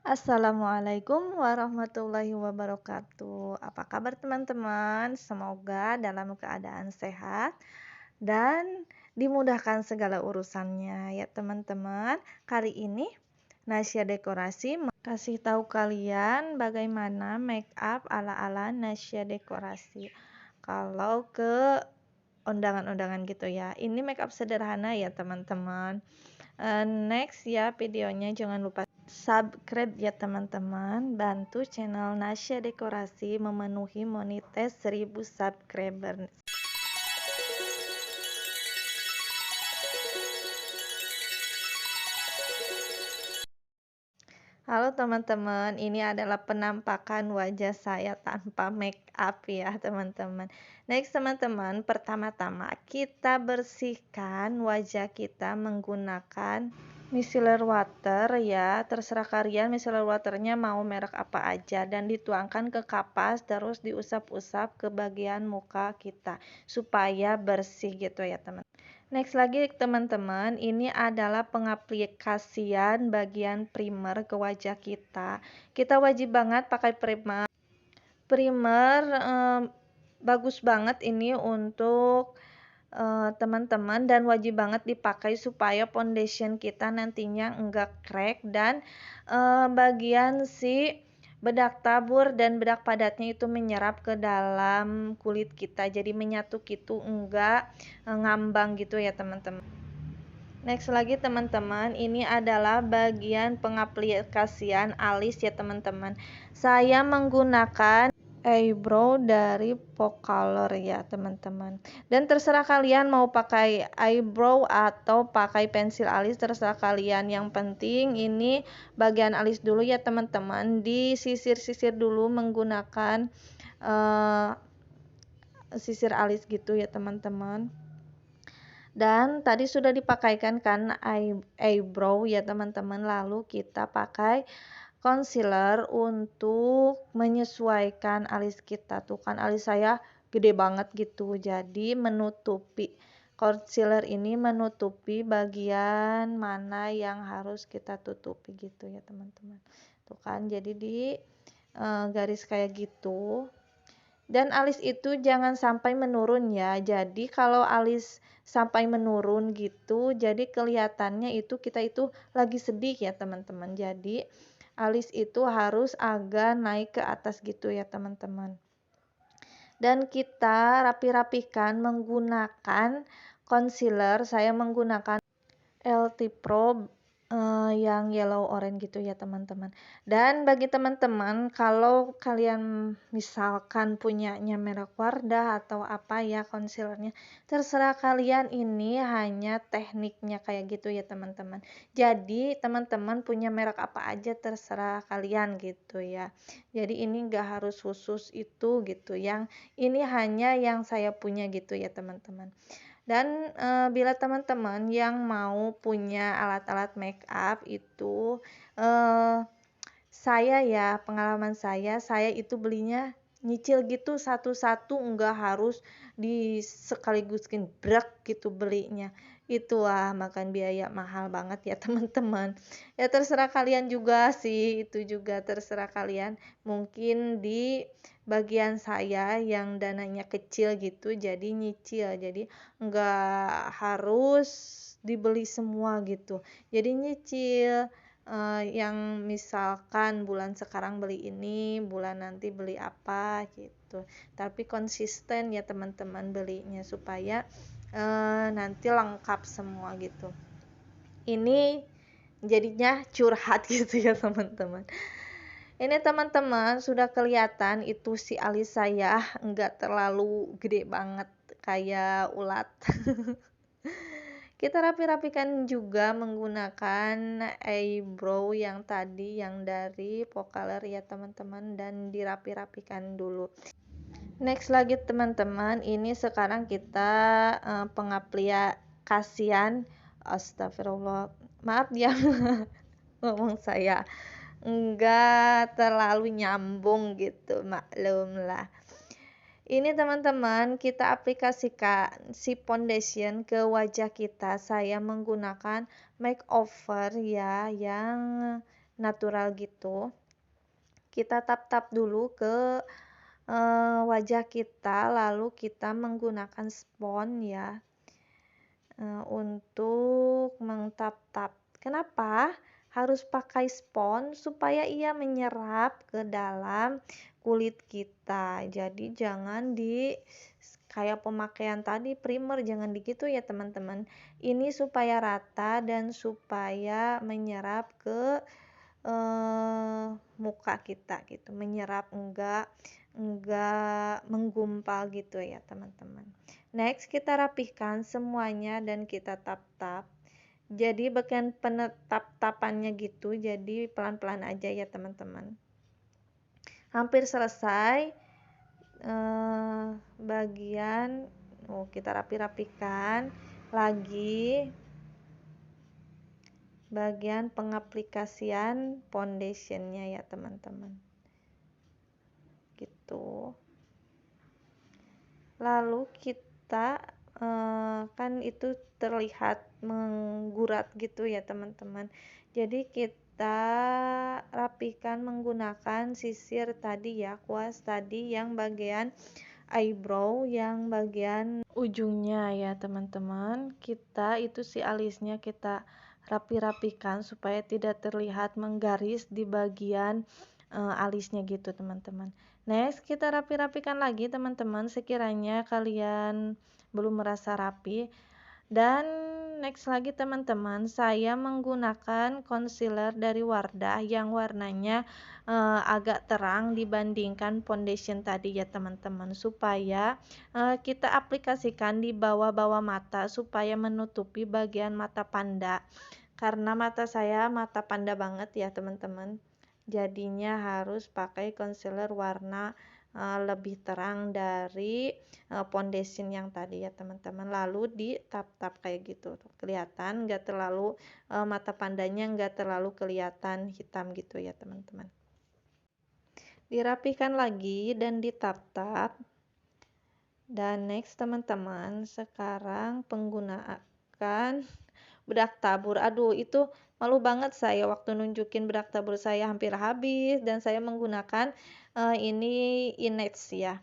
Assalamualaikum warahmatullahi wabarakatuh. Apa kabar teman-teman? Semoga dalam keadaan sehat dan dimudahkan segala urusannya ya teman-teman. Kali ini Nasya Dekorasi kasih tahu kalian bagaimana make up ala-ala Nasya Dekorasi. Kalau ke undangan-undangan gitu ya. Ini make up sederhana ya teman-teman. Next ya videonya, jangan lupa subscribe ya teman-teman. Bantu channel Nasya Dekorasi memenuhi monetis 1000 subscriber. Halo teman-teman, ini adalah penampakan wajah saya tanpa make up ya teman-teman. Next teman-teman, pertama-tama kita bersihkan wajah kita menggunakan micellar water ya. Terserah kalian micellar waternya mau merek apa aja, dan dituangkan ke kapas terus diusap-usap ke bagian muka kita supaya bersih gitu ya teman. Next lagi teman-teman, ini adalah pengaplikasian bagian primer ke wajah kita. Kita wajib banget pakai primer. Primer bagus banget ini untuk teman-teman, dan wajib banget dipakai supaya foundation kita nantinya enggak crack, dan bagian si bedak tabur dan bedak padatnya itu menyerap ke dalam kulit kita, jadi menyatu gitu, enggak ngambang gitu ya teman-teman. Next lagi teman-teman, ini adalah bagian pengaplikasian alis ya teman-teman. Saya menggunakan eyebrow dari Pocolor ya teman-teman. Dan terserah kalian mau pakai eyebrow atau pakai pensil alis, terserah kalian. Yang penting ini bagian alis dulu ya teman-teman, disisir-sisir dulu menggunakan sisir alis gitu ya teman-teman. Dan tadi sudah dipakaikan kan eyebrow ya teman-teman, lalu kita pakai concealer untuk menyesuaikan alis kita. Tuh kan alis saya gede banget gitu, jadi menutupi, concealer ini menutupi bagian mana yang harus kita tutupi gitu ya teman-teman. Tuh kan, jadi di garis kayak gitu. Dan alis itu jangan sampai menurun ya. Jadi kalau alis sampai menurun gitu, jadi kelihatannya itu kita itu lagi sedih ya teman-teman. Jadi alis itu harus agak naik ke atas gitu ya teman-teman. Dan kita rapi-rapikan menggunakan concealer. Saya menggunakan LT Pro yang yellow orange gitu ya teman-teman. Dan bagi teman-teman, kalau kalian misalkan punyanya merek Wardah atau apa ya concealernya, terserah kalian, ini hanya tekniknya kayak gitu ya teman-teman. Jadi teman-teman punya merek apa aja terserah kalian gitu ya. Jadi ini enggak harus khusus itu gitu, yang ini hanya yang saya punya gitu ya teman-teman. Dan bila teman-teman yang mau punya alat-alat make up itu, saya ya, pengalaman saya itu belinya nyicil gitu satu-satu, enggak harus di sekaliguskin brek gitu belinya. Itu makan biaya mahal banget ya teman-teman. Ya terserah kalian juga sih, itu juga terserah kalian. Mungkin di bagian saya yang dananya kecil gitu, jadi nyicil, jadi enggak harus dibeli semua gitu. Jadi nyicil, yang misalkan bulan sekarang beli ini, bulan nanti beli apa gitu. Tapi konsisten ya teman-teman belinya supaya nanti lengkap semua gitu. Ini jadinya curhat gitu ya teman-teman. Ini teman-teman sudah kelihatan itu si alis saya enggak terlalu gede banget kayak ulat. Kita rapi-rapikan juga menggunakan eyebrow yang tadi yang dari Pocolor ya teman-teman, dan dirapi-rapikan dulu. Next lagi teman-teman, ini sekarang kita pengaplikasian, astagfirullah, maaf ya ngomong saya enggak terlalu nyambung gitu, maklum lah. Ini teman-teman, kita aplikasikan si foundation ke wajah kita. Saya menggunakan makeover ya, yang natural gitu. Kita tap-tap dulu ke wajah kita, lalu kita menggunakan spons ya untuk mengtap-tap. Kenapa harus pakai spons? Supaya ia menyerap ke dalam kulit kita. Jadi jangan kayak pemakaian tadi primer, jangan begitu ya teman-teman. Ini supaya rata dan supaya menyerap ke muka kita gitu, menyerap enggak menggumpal gitu ya teman-teman. Next kita rapihkan semuanya dan kita tap-tap. Jadi bagian penetap-tapannya gitu, jadi pelan-pelan aja ya teman-teman. Hampir selesai bagian kita rapi-rapikan lagi bagian pengaplikasian foundationnya ya teman-teman, gitu. Lalu kita kan itu terlihat menggurat gitu ya teman-teman, jadi kita rapikan menggunakan sisir tadi ya, kuas tadi yang bagian eyebrow, yang bagian ujungnya ya teman-teman. Kita itu si alisnya kita rapi-rapikan supaya tidak terlihat menggaris di bagian alisnya gitu teman-teman. Next kita rapi-rapikan lagi teman-teman, sekiranya kalian belum merasa rapi. Dan next lagi teman-teman, saya menggunakan concealer dari Wardah yang warnanya agak terang dibandingkan foundation tadi ya teman-teman, supaya kita aplikasikan di bawah-bawah mata supaya menutupi bagian mata panda, karena mata saya mata panda banget ya teman-teman, jadinya harus pakai concealer warna lebih terang dari foundation yang tadi ya teman-teman. Lalu di tap-tap kayak gitu, kelihatan nggak terlalu mata pandanya nggak terlalu kelihatan hitam gitu ya teman-teman. Dirapikan lagi dan ditap-tap. Dan next teman-teman, sekarang penggunaan bedak tabur. Aduh, itu malu banget saya waktu nunjukin bedak tabur saya hampir habis, dan saya menggunakan ini Ines ya.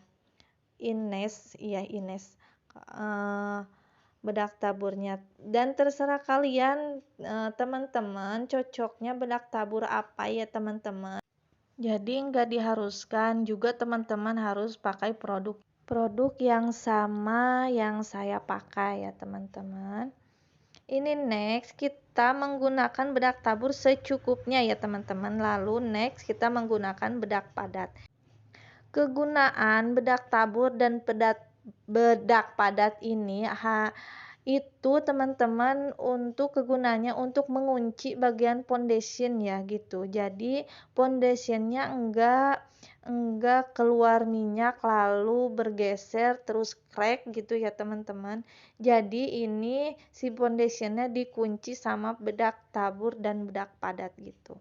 Ines bedak taburnya, dan terserah kalian teman-teman cocoknya bedak tabur apa ya teman-teman. Jadi nggak diharuskan juga teman-teman harus pakai produk yang sama yang saya pakai ya teman-teman. Ini next kita menggunakan bedak tabur secukupnya ya teman-teman. Lalu next kita menggunakan bedak padat. Kegunaan bedak tabur dan bedak padat ini itu teman-teman untuk kegunaannya untuk mengunci bagian foundation ya gitu. Jadi foundationnya enggak keluar minyak lalu bergeser terus crack gitu ya teman-teman. Jadi ini si foundationnya dikunci sama bedak tabur dan bedak padat gitu.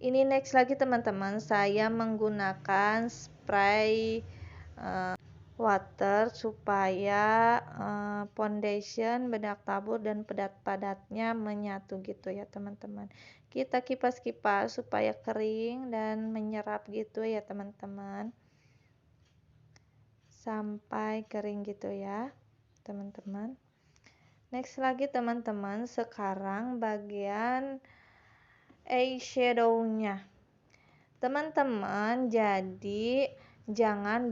Ini next lagi teman-teman, saya menggunakan spray water supaya foundation, bedak tabur dan bedak padatnya menyatu gitu ya teman-teman. Kita kipas-kipas supaya kering dan menyerap gitu ya teman-teman, sampai kering gitu ya teman-teman. Next lagi teman-teman, sekarang bagian eyeshadow-nya teman-teman. Jadi jangan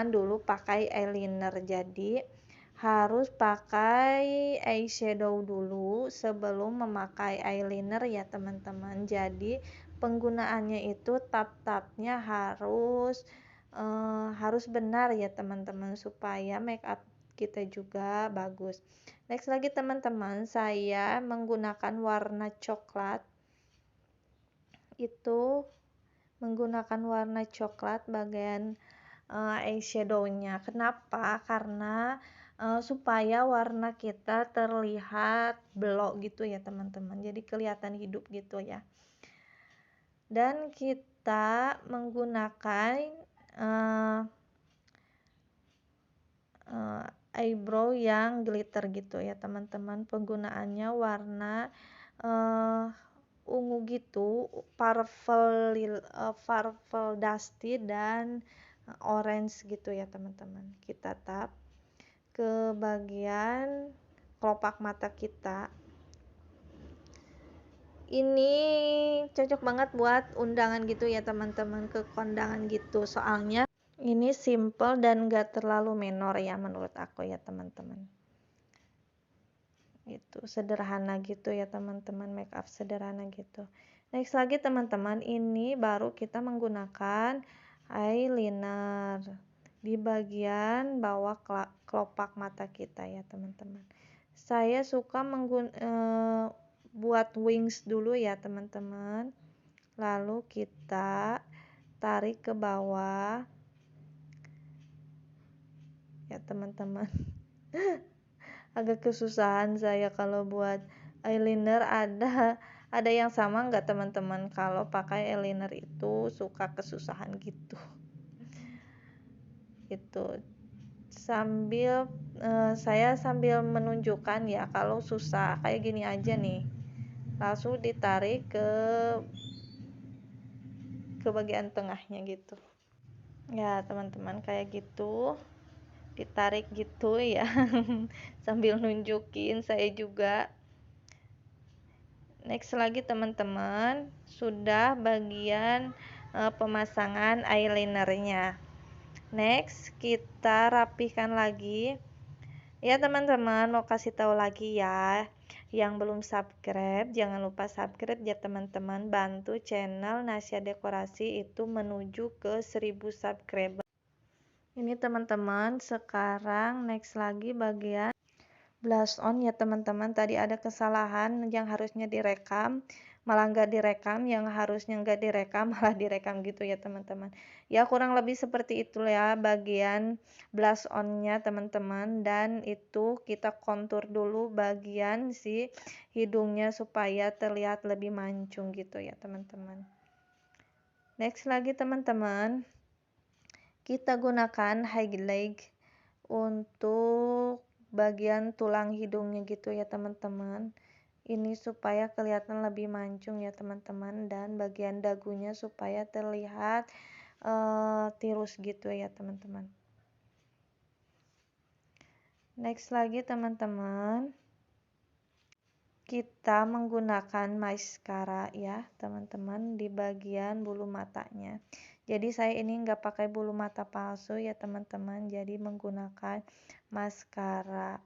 dulu pakai eyeliner, jadi harus pakai eyeshadow dulu sebelum memakai eyeliner ya teman-teman. Jadi penggunaannya itu tap-tapnya harus benar ya teman-teman, supaya make up kita juga bagus. Next lagi teman-teman, saya menggunakan warna coklat, itu menggunakan warna coklat bagian eyeshadow-nya. Kenapa? Karena supaya warna kita terlihat blok gitu ya teman-teman, jadi kelihatan hidup gitu ya. Dan kita menggunakan eyebrow yang glitter gitu ya teman-teman. Penggunaannya warna ungu gitu, purple dusty dan orange gitu ya teman-teman. Kita tap ke bagian kelopak mata kita. Ini cocok banget buat undangan gitu ya teman-teman, ke kondangan gitu, soalnya ini simple dan gak terlalu menor ya menurut aku ya teman-teman. Gitu, sederhana gitu ya teman-teman, make up sederhana gitu. Next lagi teman-teman, ini baru kita menggunakan eyeliner di bagian bawah kelopak mata kita ya teman-teman. Saya suka buat wings dulu ya teman-teman, lalu kita tarik ke bawah ya teman-teman. Agak kesusahan saya kalau buat eyeliner. Ada yang sama nggak teman-teman kalau pakai eyeliner itu suka kesusahan gitu. Itu saya sambil menunjukkan ya, kalau susah kayak gini aja nih, langsung ditarik ke bagian tengahnya gitu ya teman-teman, kayak gitu ditarik gitu ya. Sambil nunjukin saya juga. Next lagi teman-teman, sudah bagian pemasangan eyelinernya. Next kita rapihkan lagi ya teman-teman. Mau kasih tahu lagi ya, yang belum subscribe jangan lupa subscribe ya teman-teman, bantu channel Nasya Dekorasi itu menuju ke 1000 subscriber. Ini teman-teman, sekarang next lagi bagian blush on ya teman-teman. Tadi ada kesalahan, yang harusnya direkam malah nggak direkam, yang harusnya nggak direkam malah direkam gitu ya teman-teman. Ya kurang lebih seperti itu ya bagian blush onnya teman-teman. Dan itu kita kontur dulu bagian si hidungnya supaya terlihat lebih mancung gitu ya teman-teman. Next lagi teman-teman, kita gunakan highlight untuk bagian tulang hidungnya gitu ya teman-teman. Ini supaya kelihatan lebih mancung ya teman-teman, dan bagian dagunya supaya terlihat tirus gitu ya teman-teman. Next lagi teman-teman, kita menggunakan mascara ya teman-teman di bagian bulu matanya. Jadi saya ini nggak pakai bulu mata palsu ya teman-teman, jadi menggunakan maskara.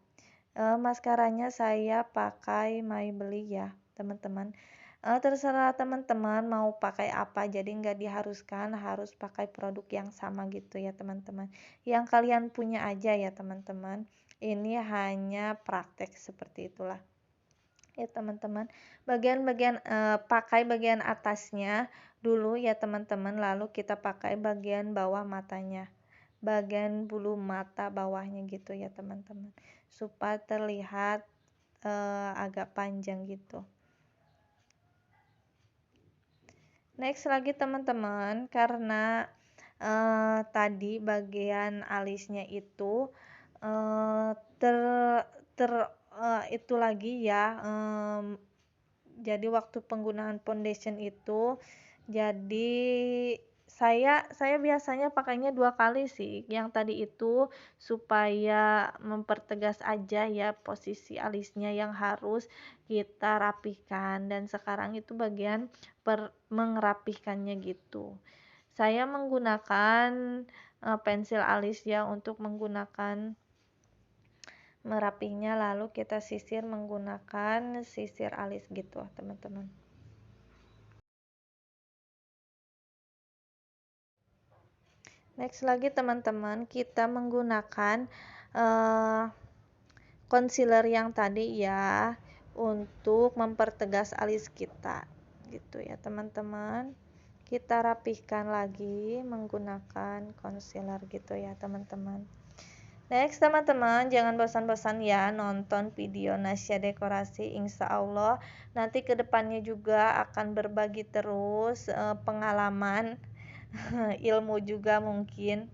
Maskaranya saya pakai Maybelline ya teman-teman. Terserah teman-teman mau pakai apa, jadi nggak diharuskan harus pakai produk yang sama gitu ya teman-teman. Yang kalian punya aja ya teman-teman. Ini hanya praktek seperti itulah ya teman-teman. Pakai bagian atasnya dulu ya teman-teman, lalu kita pakai bagian bawah matanya, bagian bulu mata bawahnya gitu ya teman-teman, supaya terlihat agak panjang gitu. Next lagi teman-teman, karena tadi bagian alisnya itu itu lagi ya, jadi waktu penggunaan foundation itu, jadi saya biasanya pakainya 2 kali sih. Yang tadi itu supaya mempertegas aja ya posisi alisnya yang harus kita rapihkan, dan sekarang itu bagian mengerapihkannya gitu. Saya menggunakan pensil alis ya untuk menggunakan merapinya, lalu kita sisir menggunakan sisir alis gitu teman-teman. Next lagi teman-teman, kita menggunakan concealer yang tadi ya untuk mempertegas alis kita gitu ya teman-teman. Kita rapihkan lagi menggunakan concealer gitu ya teman-teman. Next teman-teman, jangan bosan-bosan ya nonton video Nasya Dekorasi. Insya Allah nanti kedepannya juga akan berbagi terus pengalaman ilmu juga mungkin.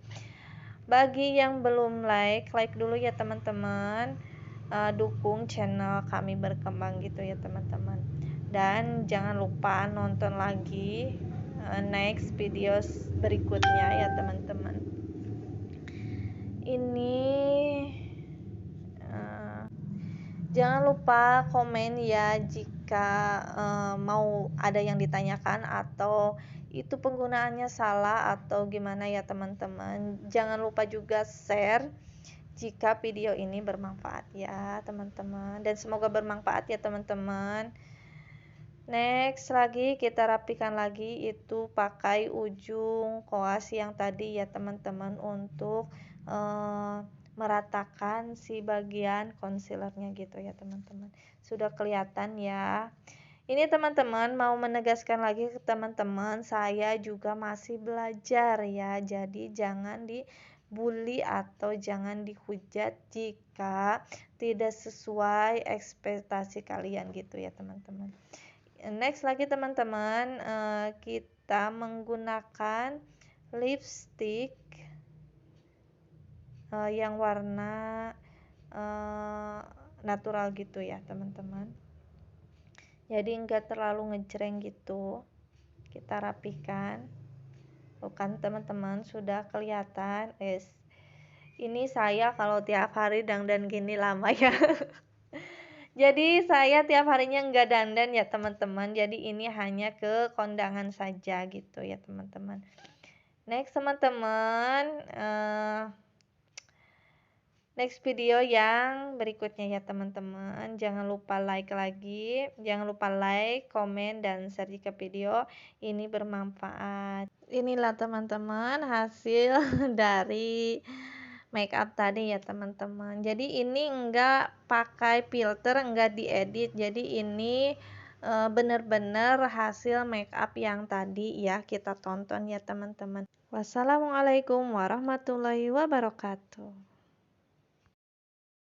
Bagi yang belum like dulu ya teman-teman. Dukung channel kami berkembang gitu ya teman-teman. Dan jangan lupa nonton lagi next video berikutnya ya teman-teman. Ini jangan lupa komen ya jika mau ada yang ditanyakan atau itu penggunaannya salah atau gimana ya teman-teman. Jangan lupa juga share jika video ini bermanfaat ya teman-teman, dan semoga bermanfaat ya teman-teman. Next lagi kita rapikan lagi itu pakai ujung koas yang tadi ya teman-teman untuk meratakan si bagian concealernya gitu ya teman-teman. Sudah kelihatan ya. Ini teman-teman mau menegaskan lagi ke teman-teman, saya juga masih belajar ya. Jadi jangan dibully atau jangan dihujat jika tidak sesuai ekspektasi kalian gitu ya teman-teman. Next lagi teman-teman, kita menggunakan lipstick yang warna natural gitu ya teman-teman. Jadi enggak terlalu ngejreng gitu. Kita rapikan. Bukan teman-teman, sudah kelihatan. Ini saya kalau tiap hari dandan gini lama ya. Jadi saya tiap harinya enggak dandan ya teman-teman. Jadi ini hanya ke kondangan saja gitu ya teman-teman. Next teman-teman, next video yang berikutnya ya teman-teman. Jangan lupa like lagi. Jangan lupa like, komen, dan share jika video ini bermanfaat. Inilah teman-teman hasil dari make up tadi ya teman-teman. Jadi ini enggak pakai filter, enggak diedit. Jadi ini benar-benar hasil make up yang tadi ya kita tonton ya teman-teman. Wassalamualaikum warahmatullahi wabarakatuh.